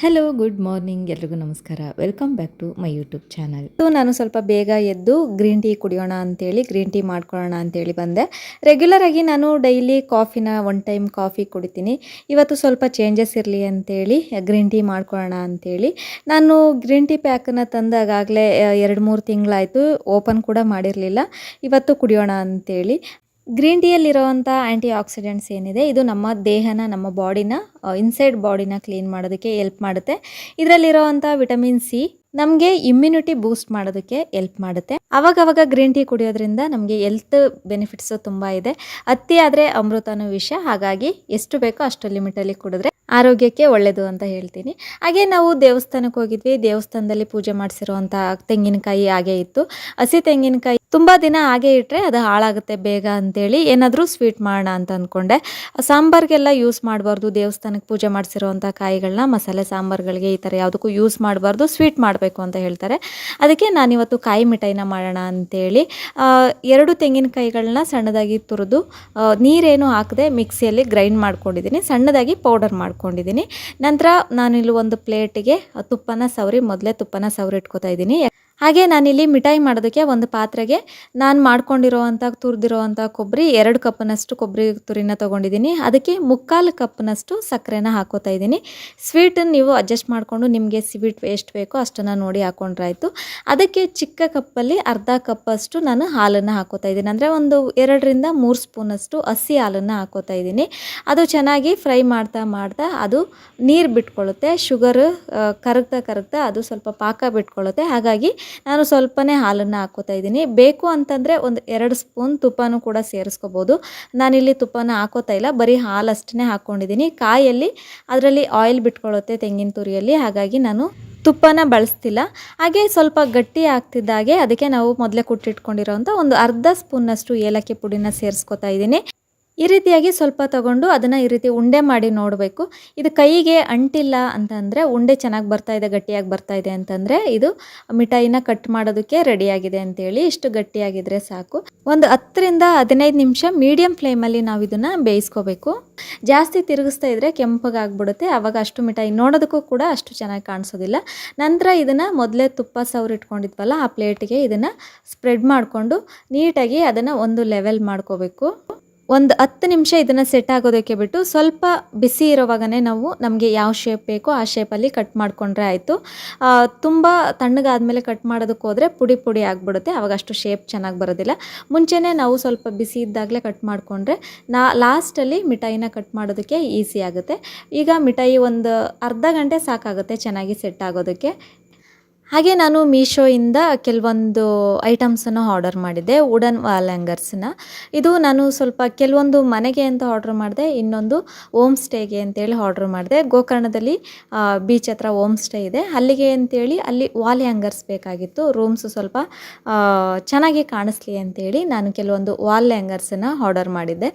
Hello good morning ಎಲ್ರಿಗೂ ನಮಸ್ಕಾರ. Welcome back to my YouTube channel. ನಾನು ಸ್ವಲ್ಪ ಬೇಗ ಎದ್ದು ಗ್ರೀನ್ ಟೀ ಕುಡಿಯೋಣ ಅಂತೇಳಿ ಗ್ರೀನ್ ಟೀ ಮಾಡ್ಕೊಳ್ಳೋಣ ಅಂತೇಳಿ ಬಂದೆ. ರೆಗ್ಯುಲರ್ ಆಗಿ ನಾನು ಡೈಲಿ ಕಾಫಿನ ಒನ್ ಟೈಮ್ ಕಾಫಿ ಕುಡಿತೀನಿ. ಇವತ್ತು ಸ್ವಲ್ಪ ಚೇಂಜಸ್ ಇರಲಿ ಅಂತೇಳಿ ಗ್ರೀನ್ ಟೀ ಮಾಡ್ಕೊಳ್ಳೋಣ ಅಂತೇಳಿ ನಾನು ಗ್ರೀನ್ ಟೀ ಪ್ಯಾಕನ್ನು ತಂದಾಗಲೇ 2-3 ತಿಂಗಳಾಯಿತು. ಓಪನ್ ಕೂಡ ಮಾಡಿರಲಿಲ್ಲ. ಇವತ್ತು ಕುಡಿಯೋಣ ಅಂತೇಳಿ. ಗ್ರೀನ್ ಟೀಯಲ್ಲಿರೋವಂಥ ಆ್ಯಂಟಿ ಆಕ್ಸಿಡೆಂಟ್ಸ್ ಏನಿದೆ ಇದು ನಮ್ಮ ದೇಹನ, ನಮ್ಮ ಬಾಡಿನ, ಇನ್ಸೈಡ್ ಬಾಡಿನ ಕ್ಲೀನ್ ಮಾಡೋದಕ್ಕೆ ಎಲ್ಪ್ ಮಾಡುತ್ತೆ. ಇದರಲ್ಲಿರೋವಂಥ ವಿಟಮಿನ್ ಸಿ ನಮಗೆ ಇಮ್ಯುನಿಟಿ ಬೂಸ್ಟ್ ಮಾಡೋದಕ್ಕೆ ಎಲ್ಪ್ ಮಾಡುತ್ತೆ. ಅವಾಗವಾಗ ಗ್ರೀನ್ ಟೀ ಕುಡಿಯೋದ್ರಿಂದ ನಮಗೆ ಹೆಲ್ತ್ ಬೆನಿಫಿಟ್ಸು ತುಂಬ ಇದೆ. ಅತಿ ಆದರೆ ಅಮೃತನೂ ವಿಷ. ಹಾಗಾಗಿ ಎಷ್ಟು ಬೇಕೋ ಅಷ್ಟು ಲಿಮಿಟಲ್ಲಿ ಕುಡಿದ್ರೆ ಆರೋಗ್ಯಕ್ಕೆ ಒಳ್ಳೆಯದು ಅಂತ ಹೇಳ್ತೀನಿ. ಹಾಗೆ ನಾವು ದೇವಸ್ಥಾನಕ್ಕೆ ಹೋಗಿದ್ವಿ. ದೇವಸ್ಥಾನದಲ್ಲಿ ಪೂಜೆ ಮಾಡಿಸಿರುವಂಥ ತೆಂಗಿನಕಾಯಿ ಹಾಗೆ ಇತ್ತು. ಹಸಿ ತೆಂಗಿನಕಾಯಿ ತುಂಬ ದಿನ ಹಾಗೆ ಇಟ್ಟರೆ ಅದು ಹಾಳಾಗುತ್ತೆ ಬೇಗ ಅಂತೇಳಿ ಏನಾದರೂ ಸ್ವೀಟ್ ಮಾಡೋಣ ಅಂತ ಅಂದ್ಕೊಂಡೆ. ಸಾಂಬಾರಿಗೆಲ್ಲ ಯೂಸ್ ಮಾಡಬಾರ್ದು. ದೇವಸ್ಥಾನಕ್ಕೆ ಪೂಜೆ ಮಾಡಿಸಿರೋವಂಥ ಕಾಯಿಗಳನ್ನ ಮಸಾಲೆ ಸಾಂಬಾರುಗಳಿಗೆ ಈ ಥರ ಯಾವುದಕ್ಕೂ ಯೂಸ್ ಮಾಡಬಾರ್ದು, ಸ್ವೀಟ್ ಮಾಡಬೇಕು ಅಂತ ಹೇಳ್ತಾರೆ. ಅದಕ್ಕೆ ನಾನಿವತ್ತು ಕಾಯಿ ಮಿಠಾಯಿನ ಮಾಡೋಣ ಅಂತೇಳಿ 2 ತೆಂಗಿನಕಾಯಿಗಳನ್ನ ಸಣ್ಣದಾಗಿ ತುರಿದು ನೀರೇನು ಹಾಕದೆ ಮಿಕ್ಸಿಯಲ್ಲಿ ಗ್ರೈಂಡ್ ಮಾಡ್ಕೊಂಡಿದ್ದೀನಿ. ಸಣ್ಣದಾಗಿ ಪೌಡರ್ ಮಾಡ್ಕೊಂಡಿದ್ದೀನಿ. ನಂತರ ನಾನಿಲ್ಲಿ ಒಂದು ಪ್ಲೇಟಿಗೆ ಮೊದಲೇ ತುಪ್ಪನ ಸವರಿ ಇಟ್ಕೊತಾ ಇದ್ದೀನಿ. ಹಾಗೆ ನಾನಿಲ್ಲಿ ಮಿಠಾಯಿ ಮಾಡೋದಕ್ಕೆ ಒಂದು ಪಾತ್ರೆಗೆ ನಾನು ಮಾಡ್ಕೊಂಡಿರೋವಂಥ ತುರಿದಿರೋವಂಥ ಕೊಬ್ಬರಿ 2 ಕಪ್ನಷ್ಟು ಕೊಬ್ಬರಿ ತುರಿನ ತೊಗೊಂಡಿದ್ದೀನಿ. ಅದಕ್ಕೆ 3/4 ಕಪ್ನಷ್ಟು ಸಕ್ಕರೆನ ಹಾಕೋತಾ ಇದ್ದೀನಿ. ಸ್ವೀಟನ್ನು ನೀವು ಅಡ್ಜಸ್ಟ್ ಮಾಡಿಕೊಂಡು ನಿಮಗೆ ಸ್ವೀಟ್ ಎಷ್ಟು ಬೇಕೋ ಅಷ್ಟನ್ನು ನೋಡಿ ಹಾಕೊಂಡ್ರಾಯ್ತು. ಅದಕ್ಕೆ ಚಿಕ್ಕ ಕಪ್ಪಲ್ಲಿ ಅರ್ಧ ಕಪ್ಪಷ್ಟು ನಾನು ಹಾಲನ್ನು ಹಾಕೋತಾ ಇದ್ದೀನಿ. ಅಂದರೆ ಒಂದು 2-3 ಸ್ಪೂನಷ್ಟು ಹಸಿ ಹಾಲನ್ನು ಹಾಕೋತಾ ಇದ್ದೀನಿ. ಅದು ಚೆನ್ನಾಗಿ ಫ್ರೈ ಮಾಡ್ತಾ ಅದು ನೀರು ಬಿಟ್ಕೊಳ್ಳುತ್ತೆ. ಶುಗರು ಕರಗ್ತಾ ಅದು ಸ್ವಲ್ಪ ಪಾಕ ಬಿಟ್ಕೊಳ್ಳುತ್ತೆ. ಹಾಗಾಗಿ ನಾನು ಸ್ವಲ್ಪನೇ ಹಾಲನ್ನು ಹಾಕೋತಾ ಇದ್ದೀನಿ. ಬೇಕು ಅಂತಂದರೆ ಒಂದು 2 ಸ್ಪೂನ್ ತುಪ್ಪನೂ ಕೂಡ ಸೇರಿಸ್ಕೋಬೋದು. ನಾನಿಲ್ಲಿ ತುಪ್ಪನ ಹಾಕೋತಾ ಇಲ್ಲ, ಬರೀ ಹಾಲಷ್ಟೇ ಹಾಕ್ಕೊಂಡಿದ್ದೀನಿ. ಕಾಯಲ್ಲಿ ಅದರಲ್ಲಿ ಆಯಿಲ್ ಬಿಟ್ಕೊಳ್ಳುತ್ತೆ ತೆಂಗಿನ ತುರಿಯಲ್ಲಿ. ಹಾಗಾಗಿ ನಾನು ತುಪ್ಪನ ಬಳಸ್ತಿಲ್ಲ. ಹಾಗೆ ಸ್ವಲ್ಪ ಗಟ್ಟಿ ಆಗ್ತಿದ್ದಾಗೆ ಅದಕ್ಕೆ ನಾವು ಮೊದಲೇ ಕುಟ್ಟಿಟ್ಕೊಂಡಿರೋಂಥ ಒಂದು ಅರ್ಧ ಸ್ಪೂನ್ನಷ್ಟು ಏಲಕ್ಕಿ ಪುಡಿನ ಸೇರಿಸ್ಕೊತಾ ಇದ್ದೀನಿ. ಈ ರೀತಿಯಾಗಿ ಸ್ವಲ್ಪ ತಗೊಂಡು ಅದನ್ನು ಈ ರೀತಿ ಉಂಡೆ ಮಾಡಿ ನೋಡಬೇಕು. ಇದು ಕೈಗೆ ಅಂಟಿಲ್ಲ ಅಂತಂದರೆ, ಉಂಡೆ ಚೆನ್ನಾಗಿ ಬರ್ತಾಯಿದೆ, ಗಟ್ಟಿಯಾಗಿ ಬರ್ತಾಯಿದೆ ಅಂತಂದರೆ ಇದು ಮಿಠಾಯಿನ ಕಟ್ ಮಾಡೋದಕ್ಕೆ ರೆಡಿಯಾಗಿದೆ ಅಂತೇಳಿ. ಇಷ್ಟು ಗಟ್ಟಿಯಾಗಿದ್ದರೆ ಸಾಕು. ಒಂದು 10-15 ನಿಮಿಷ ಮೀಡಿಯಮ್ ಫ್ಲೇಮಲ್ಲಿ ನಾವು ಇದನ್ನು ಬೇಯಿಸ್ಕೋಬೇಕು. ಜಾಸ್ತಿ ತಿರುಗಿಸ್ತಾ ಇದ್ದರೆ ಕೆಂಪಗಾಗ್ಬಿಡುತ್ತೆ. ಆವಾಗ ಅಷ್ಟು ಮಿಠಾಯಿ ನೋಡೋದಕ್ಕೂ ಕೂಡ ಅಷ್ಟು ಚೆನ್ನಾಗಿ ಕಾಣಿಸೋದಿಲ್ಲ. ನಂತರ ಇದನ್ನು ಮೊದಲೇ ತುಪ್ಪ ಸವರಿಟ್ಕೊಂಡಿದ್ವಲ್ಲ ಆ ಪ್ಲೇಟಿಗೆ ಇದನ್ನು ಸ್ಪ್ರೆಡ್ ಮಾಡಿಕೊಂಡು ನೀಟಾಗಿ ಅದನ್ನು ಒಂದು ಲೆವೆಲ್ ಮಾಡ್ಕೋಬೇಕು. ಒಂದು 10 ನಿಮಿಷ ಇದನ್ನು ಸೆಟ್ ಆಗೋದಕ್ಕೆ ಬಿಟ್ಟು ಸ್ವಲ್ಪ ಬಿಸಿ ಇರೋವಾಗನೇ ನಾವು ನಮಗೆ ಯಾವ ಶೇಪ್ ಬೇಕೋ ಆ ಶೇಪಲ್ಲಿ ಕಟ್ ಮಾಡಿಕೊಂಡ್ರೆ ಆಯಿತು. ತುಂಬ ತಣ್ಣಗಾದ್ಮೇಲೆ ಕಟ್ ಮಾಡೋದಕ್ಕೆ ಹೋದರೆ ಪುಡಿ ಆಗಿಬಿಡುತ್ತೆ. ಆವಾಗ ಅಷ್ಟು ಶೇಪ್ ಚೆನ್ನಾಗಿ ಬರೋದಿಲ್ಲ. ಮುಂಚೆನೇ ನಾವು ಸ್ವಲ್ಪ ಬಿಸಿ ಇದ್ದಾಗಲೇ ಕಟ್ ಮಾಡಿಕೊಂಡ್ರೆ ಲಾಸ್ಟಲ್ಲಿ ಮಿಠಾಯಿನ ಕಟ್ ಮಾಡೋದಕ್ಕೆ ಈಸಿ ಆಗುತ್ತೆ. ಈಗ ಮಿಠಾಯಿ ಒಂದು ಅರ್ಧ ಗಂಟೆ ಸಾಕಾಗುತ್ತೆ ಚೆನ್ನಾಗಿ ಸೆಟ್ ಆಗೋದಕ್ಕೆ. ಹಾಗೆ ನಾನು ಮೀಶೋಯಿಂದ ಕೆಲವೊಂದು ಐಟಮ್ಸನ್ನು ಆರ್ಡರ್ ಮಾಡಿದ್ದೆ, ವುಡನ್ ವಾಲ್ ಹ್ಯಾಂಗರ್ಸನ್ನ. ಇದು ನಾನು ಸ್ವಲ್ಪ ಕೆಲವೊಂದು ಮನೆಗೆ ಅಂತ ಆರ್ಡ್ರ್ ಮಾಡಿದೆ, ಇನ್ನೊಂದು ಹೋಮ್ ಸ್ಟೇಗೆ ಅಂತೇಳಿ ಆರ್ಡ್ರ್ ಮಾಡಿದೆ. ಗೋಕರ್ಣದಲ್ಲಿ ಬೀಚ್ ಹತ್ರ ಹೋಮ್ ಸ್ಟೇ ಇದೆ, ಅಲ್ಲಿಗೆ ಅಂತೇಳಿ ಅಲ್ಲಿ ವಾಲ್ ಹ್ಯಾಂಗರ್ಸ್ ಬೇಕಾಗಿತ್ತು. ರೂಮ್ಸು ಸ್ವಲ್ಪ ಚೆನ್ನಾಗಿ ಕಾಣಿಸ್ಲಿ ಅಂತೇಳಿ ನಾನು ಕೆಲವೊಂದು ವಾಲ್ ಹ್ಯಾಂಗರ್ಸನ್ನು ಆರ್ಡರ್ ಮಾಡಿದ್ದೆ.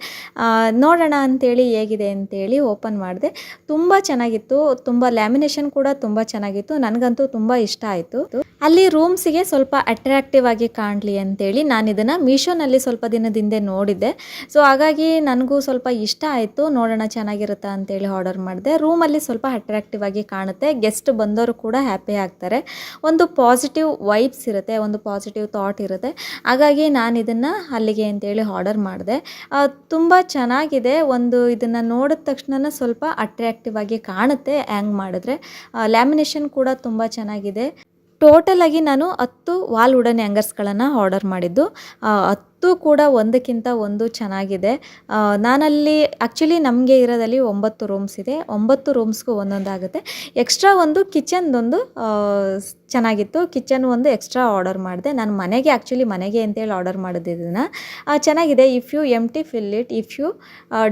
ನೋಡೋಣ ಅಂತೇಳಿ ಹೇಗಿದೆ ಅಂತೇಳಿ ಓಪನ್ ಮಾಡಿದೆ. ತುಂಬ ಚೆನ್ನಾಗಿತ್ತು. ತುಂಬ ಲ್ಯಾಮಿನೇಷನ್ ಕೂಡ ತುಂಬ ಚೆನ್ನಾಗಿತ್ತು. ನನಗಂತೂ ತುಂಬ ಇಷ್ಟ ಆಯಿತು. ಅಲ್ಲಿ ರೂಮ್ಸಿಗೆ ಸ್ವಲ್ಪ ಅಟ್ರಾಕ್ಟಿವ್ ಆಗಿ ಕಾಣಲಿ ಅಂತೇಳಿ ನಾನು ಇದನ್ನು ಮೀಶೋನಲ್ಲಿ ಸ್ವಲ್ಪ ದಿನದಿಂದ ನೋಡಿದ್ದೆ. ಸೊ ಹಾಗಾಗಿ ನನಗೂ ಸ್ವಲ್ಪ ಇಷ್ಟ ಆಯಿತು. ನೋಡೋಣ ಚೆನ್ನಾಗಿರುತ್ತಾ ಅಂತೇಳಿ ಆರ್ಡರ್ ಮಾಡಿದೆ. ರೂಮಲ್ಲಿ ಸ್ವಲ್ಪ ಅಟ್ರಾಕ್ಟಿವ್ ಆಗಿ ಕಾಣುತ್ತೆ. ಗೆಸ್ಟ್ ಬಂದವರು ಕೂಡ ಹ್ಯಾಪಿ ಆಗ್ತಾರೆ. ಒಂದು ಪಾಸಿಟಿವ್ ವೈಬ್ಸ್ ಇರುತ್ತೆ, ಒಂದು ಪಾಸಿಟಿವ್ ಥಾಟ್ ಇರುತ್ತೆ. ಹಾಗಾಗಿ ನಾನು ಇದನ್ನು ಅಲ್ಲಿಗೆ ಅಂತೇಳಿ ಆರ್ಡರ್ ಮಾಡಿದೆ. ತುಂಬ ಚೆನ್ನಾಗಿದೆ. ಒಂದು ಇದನ್ನು ನೋಡಿದ ತಕ್ಷಣ ಸ್ವಲ್ಪ ಅಟ್ರಾಕ್ಟಿವ್ ಆಗಿ ಕಾಣುತ್ತೆ ಹ್ಯಾಂಗ್ ಮಾಡಿದ್ರೆ. ಲ್ಯಾಮಿನೇಷನ್ ಕೂಡ ತುಂಬ ಚೆನ್ನಾಗಿದೆ. ಟೋಟಲಾಗಿ ನಾನು 10 ವಾಲ್ ವುಡನ್ ಹ್ಯಾಂಗರ್ಸ್ಗಳನ್ನು ಆರ್ಡರ್ ಮಾಡಿದ್ದು. 10 ಕೂಡ ಒಂದಕ್ಕಿಂತ ಒಂದು ಚೆನ್ನಾಗಿದೆ. ನಾನಲ್ಲಿ ಆ್ಯಕ್ಚುಲಿ ನಮಗೆ ಇರೋದಲ್ಲಿ 9 ರೂಮ್ಸ್ ಇದೆ. 9 ರೂಮ್ಸ್ಗೂ ಒಂದೊಂದಾಗುತ್ತೆ. ಎಕ್ಸ್ಟ್ರಾ ಒಂದು ಕಿಚನ್ದೊಂದು ಚೆನ್ನಾಗಿತ್ತು. ಕಿಚನ್ ಒಂದು ಎಕ್ಸ್ಟ್ರಾ ಆರ್ಡರ್ ಮಾಡಿದೆ. ನಾನು ಮನೆಗೆ ಅಂತೇಳಿ ಆರ್ಡರ್ ಮಾಡಿದ್ದು ಇದನ್ನು. ಚೆನ್ನಾಗಿದೆ. If you empty fill it, if you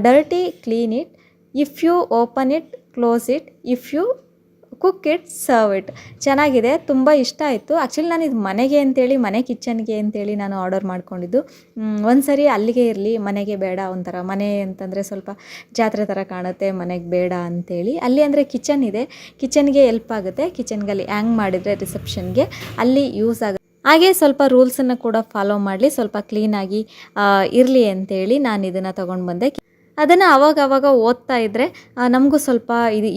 dirty clean it, if you open it close it, if you cook it serve it. ಚೆನ್ನಾಗಿದೆ. ತುಂಬ ಇಷ್ಟ ಆಯಿತು. ಆ್ಯಕ್ಚುಲಿ ನಾನು ಇದು ಮನೆ ಕಿಚನ್ಗೆ ಅಂತೇಳಿ ನಾನು ಆರ್ಡರ್ ಮಾಡ್ಕೊಂಡಿದ್ದು. ಒಂದು ಸರಿ ಅಲ್ಲಿಗೆ ಇರಲಿ, ಮನೆಗೆ ಬೇಡ. ಒಂಥರ ಮನೆ ಅಂತಂದರೆ ಸ್ವಲ್ಪ ಜಾತ್ರೆ ಥರ ಕಾಣುತ್ತೆ, ಮನೆಗೆ ಬೇಡ ಅಂತೇಳಿ ಅಲ್ಲಿ ಅಂದರೆ ಕಿಚನ್ ಇದೆ, ಕಿಚನ್ಗೆ ಹೆಲ್ಪ್ ಆಗುತ್ತೆ. ಕಿಚನ್ಗಲ್ಲಿ ಹ್ಯಾಂಗ್ ಮಾಡಿದರೆ ರಿಸೆಪ್ಷನ್ಗೆ ಅಲ್ಲಿ ಯೂಸ್ ಆಗುತ್ತೆ. ಹಾಗೆ ಸ್ವಲ್ಪ ರೂಲ್ಸನ್ನು ಕೂಡ ಫಾಲೋ ಮಾಡಲಿ, ಸ್ವಲ್ಪ ಕ್ಲೀನಾಗಿ ಇರಲಿ ಅಂತೇಳಿ ನಾನು ಇದನ್ನು ತೊಗೊಂಡು ಬಂದೆ. ಅದನ್ನು ಆವಾಗ ಓದ್ತಾ ಇದ್ದರೆ ನಮಗೂ ಸ್ವಲ್ಪ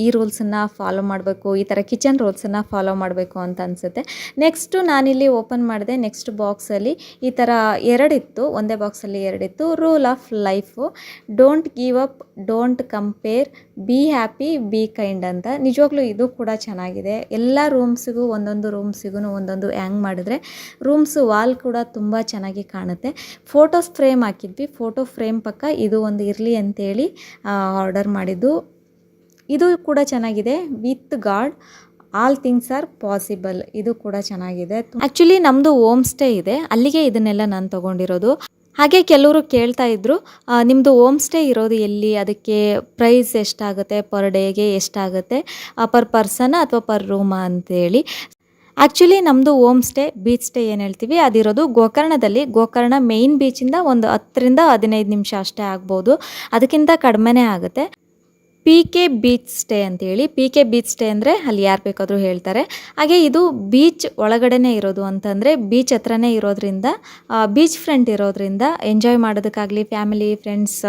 ಈ ರೂಲ್ಸನ್ನು ಫಾಲೋ ಮಾಡಬೇಕು, ಈ ಥರ ಕಿಚನ್ ರೂಲ್ಸನ್ನು ಫಾಲೋ ಮಾಡಬೇಕು ಅಂತ ಅನಿಸುತ್ತೆ. ನೆಕ್ಸ್ಟು ನಾನಿಲ್ಲಿ ಓಪನ್ ಮಾಡಿದೆ. ನೆಕ್ಸ್ಟ್ ಬಾಕ್ಸಲ್ಲಿ ಈ ಥರ ಎರಡಿತ್ತು, ಒಂದೇ ಬಾಕ್ಸಲ್ಲಿ ಎರಡಿತ್ತು. Rule of life, don't give up, don't compare, be happy, be kind ಅಂತ. ನಿಜವಾಗ್ಲೂ ಇದು ಕೂಡ ಚೆನ್ನಾಗಿದೆ. ಎಲ್ಲ ರೂಮ್ಸಿಗೂ ಒಂದೊಂದು ಹ್ಯಾಂಗ್ ಮಾಡಿದ್ರೆ ರೂಮ್ಸು ವಾಲ್ ಕೂಡ ತುಂಬ ಚೆನ್ನಾಗಿ ಕಾಣುತ್ತೆ. ಫೋಟೋಸ್ ಫ್ರೇಮ್ ಹಾಕಿದ್ವಿ. ಫೋಟೋ ಫ್ರೇಮ್ ಪಕ್ಕ ಇದು ಒಂದು ಇರಲಿ ಅಂತೇಳಿ ಆರ್ಡರ್ ಮಾಡಿದ್ದು. ಇದು ಕೂಡ ಚೆನ್ನಾಗಿದೆ. With god all things are possible, ಇದು ಕೂಡ ಚೆನ್ನಾಗಿದೆ. ಆ್ಯಕ್ಚುಲಿ ನಮ್ಮದು ಹೋಮ್ ಸ್ಟೇ ಇದೆ, ಅಲ್ಲಿಗೆ ಇದನ್ನೆಲ್ಲ ನಾನು ತೊಗೊಂಡಿರೋದು. ಹಾಗೆ ಕೆಲವರು ಕೇಳ್ತಾ ಇದ್ರು, ನಿಮ್ಮದು ಹೋಮ್ ಸ್ಟೇ ಇರೋದು ಎಲ್ಲಿ, ಅದಕ್ಕೆ ಪ್ರೈಸ್ ಎಷ್ಟಾಗುತ್ತೆ, ಪರ್ ಡೇಗೆ ಎಷ್ಟಾಗುತ್ತೆ, ಪರ್ ಪರ್ಸನ್ ಅಥವಾ ಪರ್ ರೂಮಾ ಅಂತೇಳಿ. ಆ್ಯಕ್ಚುಲಿ ನಮ್ಮದು ಹೋಮ್ ಸ್ಟೇ, ಬೀಚ್ ಸ್ಟೇ ಏನು ಹೇಳ್ತೀವಿ ಅದಿರೋದು ಗೋಕರ್ಣದಲ್ಲಿ. ಗೋಕರ್ಣ ಮೇಯ್ನ್ ಬೀಚಿಂದ ಒಂದು 10ರಿಂದ 15 ನಿಮಿಷ ಅಷ್ಟೇ ಆಗ್ಬೋದು, ಅದಕ್ಕಿಂತ ಕಡಿಮೆನೇ ಆಗುತ್ತೆ. PK ಬೀಚ್ ಸ್ಟೇ ಅಂತೇಳಿ. PK ಬೀಚ್ ಸ್ಟೇ ಅಂದರೆ ಅಲ್ಲಿ ಯಾರು ಬೇಕಾದರೂ ಹೇಳ್ತಾರೆ. ಹಾಗೆ ಇದು ಬೀಚ್ ಒಳಗಡೆನೇ ಇರೋದು ಅಂತಂದರೆ ಬೀಚ್ ಹತ್ರನೇ ಇರೋದ್ರಿಂದ, ಬೀಚ್ ಫ್ರಂಟ್ ಇರೋದ್ರಿಂದ ಎಂಜಾಯ್ ಮಾಡೋದಕ್ಕಾಗಲಿ ಫ್ಯಾಮಿಲಿ ಫ್ರೆಂಡ್ಸ್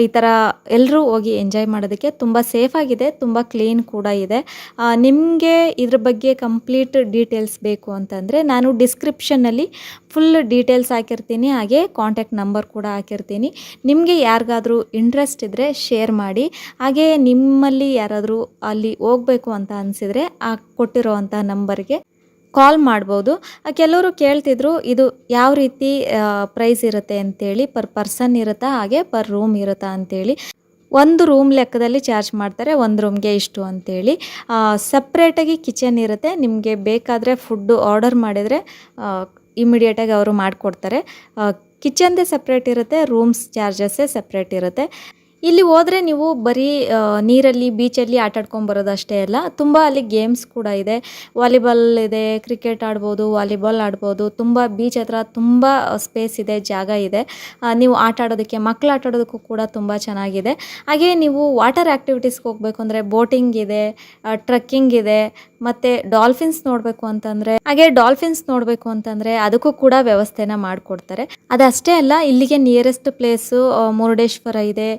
ಈ ಥರ ಎಲ್ಲರೂ ಹೋಗಿ ಎಂಜಾಯ್ ಮಾಡೋದಕ್ಕೆ ತುಂಬ ಸೇಫಾಗಿದೆ, ತುಂಬ ಕ್ಲೀನ್ ಕೂಡ ಇದೆ. ನಿಮಗೆ ಇದ್ರ ಬಗ್ಗೆ ಕಂಪ್ಲೀಟ್ ಡೀಟೇಲ್ಸ್ ಬೇಕು ಅಂತಂದರೆ ನಾನು ಡಿಸ್ಕ್ರಿಪ್ಷನ್ನಲ್ಲಿ ಫುಲ್ ಡೀಟೇಲ್ಸ್ ಹಾಕಿರ್ತೀನಿ, ಹಾಗೆ ಕಾಂಟ್ಯಾಕ್ಟ್ ನಂಬರ್ ಕೂಡ ಹಾಕಿರ್ತೀನಿ. ನಿಮಗೆ ಯಾರಿಗಾದರೂ ಇಂಟ್ರೆಸ್ಟ್ ಇದ್ದರೆ ಶೇರ್ ಮಾಡಿ. ಹಾಗೆ ನಿಮ್ಮಲ್ಲಿ ಯಾರಾದರೂ ಅಲ್ಲಿ ಹೋಗಬೇಕು ಅಂತ ಅನಿಸಿದರೆ ಆ ಕೊಟ್ಟಿರೋವಂಥ ನಂಬರ್ಗೆ ಕಾಲ್ ಮಾಡ್ಬೋದು. ಕೆಲವರು ಕೇಳ್ತಿದ್ರು ಇದು ಯಾವ ರೀತಿ ಪ್ರೈಸ್ ಇರುತ್ತೆ ಅಂತೇಳಿ, ಪರ್ ಪರ್ಸನ್ ಇರುತ್ತಾ ಹಾಗೆ ಪರ್ ರೂಮ್ ಇರುತ್ತಾ ಅಂತೇಳಿ. ಒಂದು ರೂಮ್ ಲೆಕ್ಕದಲ್ಲಿ ಚಾರ್ಜ್ ಮಾಡ್ತಾರೆ, ಒಂದು ರೂಮ್ಗೆ ಇಷ್ಟು ಅಂತೇಳಿ. ಸಪ್ರೇಟಾಗಿ ಕಿಚನ್ ಇರುತ್ತೆ. ನಿಮಗೆ ಬೇಕಾದರೆ ಫುಡ್ಡು ಆರ್ಡರ್ ಮಾಡಿದರೆ ಇಮಿಡಿಯೇಟಾಗಿ ಅವರು ಮಾಡಿಕೊಡ್ತಾರೆ. ಕಿಚನ್ದೇ ಸಪ್ರೇಟ್ ಇರುತ್ತೆ, ರೂಮ್ಸ್ ಚಾರ್ಜಸ್ಸೇ ಸಪ್ರೇಟ್ ಇರುತ್ತೆ. ಇಲ್ಲಿ ಹೋದರೆ ನೀವು ಬರೀ ನೀರಲ್ಲಿ ಬೀಚಲ್ಲಿ ಆಟಾಡ್ಕೊಂಬರೋದು ಅಷ್ಟೇ ಅಲ್ಲ, ತುಂಬ ಅಲ್ಲಿ ಗೇಮ್ಸ್ ಕೂಡ ಇದೆ. ವಾಲಿಬಾಲ್ ಇದೆ, ಕ್ರಿಕೆಟ್ ಆಡ್ಬೋದು, ವಾಲಿಬಾಲ್ ಆಡ್ಬೋದು. ತುಂಬ ಬೀಚ್ ಹತ್ರ ತುಂಬ ಸ್ಪೇಸ್ ಇದೆ, ಜಾಗ ಇದೆ. ನೀವು ಆಟ ಆಡೋದಕ್ಕೆ, ಮಕ್ಕಳು ಆಟ ಆಡೋದಕ್ಕೂ ಕೂಡ ತುಂಬ ಚೆನ್ನಾಗಿದೆ. ಹಾಗೆ ನೀವು ವಾಟರ್ ಆ್ಯಕ್ಟಿವಿಟೀಸ್ಗೆ ಹೋಗಬೇಕು ಅಂದರೆ ಬೋಟಿಂಗ್ ಇದೆ, ಟ್ರಕ್ಕಿಂಗ್ ಇದೆ, ಮತ್ತು ಡಾಲ್ಫಿನ್ಸ್ ನೋಡಬೇಕು ಅಂತಂದರೆ ಅದಕ್ಕೂ ಕೂಡ ವ್ಯವಸ್ಥೆನ ಮಾಡಿಕೊಡ್ತಾರೆ. ಅದಷ್ಟೇ ಅಲ್ಲ, ಇಲ್ಲಿಗೆ ನಿಯರೆಸ್ಟ್ ಪ್ಲೇಸು ಮುರುಡೇಶ್ವರ ಇದೆ,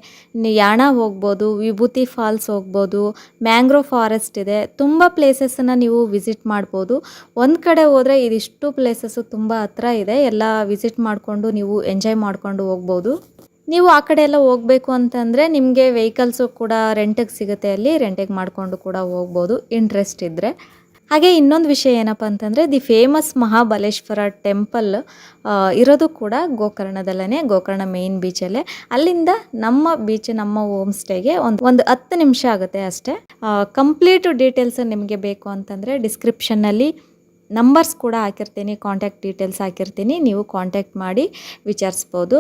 ಯಾಣ ಹೋಗ್ಬೋದು, ವಿಭೂತಿ ಫಾಲ್ಸ್ ಹೋಗ್ಬೋದು, ಮ್ಯಾಂಗ್ರೋವ್ ಫಾರೆಸ್ಟ್ ಇದೆ. ತುಂಬ ಪ್ಲೇಸಸನ್ನು ನೀವು ವಿಸಿಟ್ ಮಾಡ್ಬೋದು. ಒಂದು ಕಡೆ ಹೋದರೆ ಇದಿಷ್ಟು ಪ್ಲೇಸಸ್ಸು ತುಂಬ ಹತ್ರ ಇದೆ, ಎಲ್ಲ ವಿಸಿಟ್ ಮಾಡಿಕೊಂಡು ನೀವು ಎಂಜಾಯ್ ಮಾಡಿಕೊಂಡು ಹೋಗ್ಬೋದು. ನೀವು ಆ ಕಡೆ ಎಲ್ಲ ಹೋಗಬೇಕು ಅಂತಂದರೆ ನಿಮಗೆ ವೆಹಿಕಲ್ಸು ಕೂಡ ರೆಂಟಿಗೆ ಸಿಗುತ್ತೆ, ಅಲ್ಲಿ ರೆಂಟಿಗೆ ಮಾಡಿಕೊಂಡು ಕೂಡ ಹೋಗ್ಬೋದು ಇಂಟ್ರೆಸ್ಟ್ ಇದ್ದರೆ. ಹಾಗೆ ಇನ್ನೊಂದು ವಿಷಯ ಏನಪ್ಪ ಅಂತಂದರೆ ದಿ ಫೇಮಸ್ ಮಹಾಬಲೇಶ್ವರ ಟೆಂಪಲ್ ಇರೋದು ಕೂಡ ಗೋಕರ್ಣದಲ್ಲೇ, ಗೋಕರ್ಣ ಮೇಯ್ನ್ ಬೀಚಲ್ಲೇ. ಅಲ್ಲಿಂದ ನಮ್ಮ ಹೋಮ್ ಸ್ಟೇಗೆ ಒಂದು 10 ನಿಮಿಷ ಆಗುತ್ತೆ ಅಷ್ಟೇ. ಕಂಪ್ಲೀಟ್ ಡೀಟೇಲ್ಸ್ ನಿಮಗೆ ಬೇಕು ಅಂತಂದರೆ ಡಿಸ್ಕ್ರಿಪ್ಷನ್ನಲ್ಲಿ ನಂಬರ್ಸ್ ಕೂಡ ಹಾಕಿರ್ತೀನಿ, ಕಾಂಟ್ಯಾಕ್ಟ್ ಡೀಟೇಲ್ಸ್ ಹಾಕಿರ್ತೀನಿ, ನೀವು ಕಾಂಟ್ಯಾಕ್ಟ್ ಮಾಡಿ ವಿಚಾರಿಸ್ಬೋದು.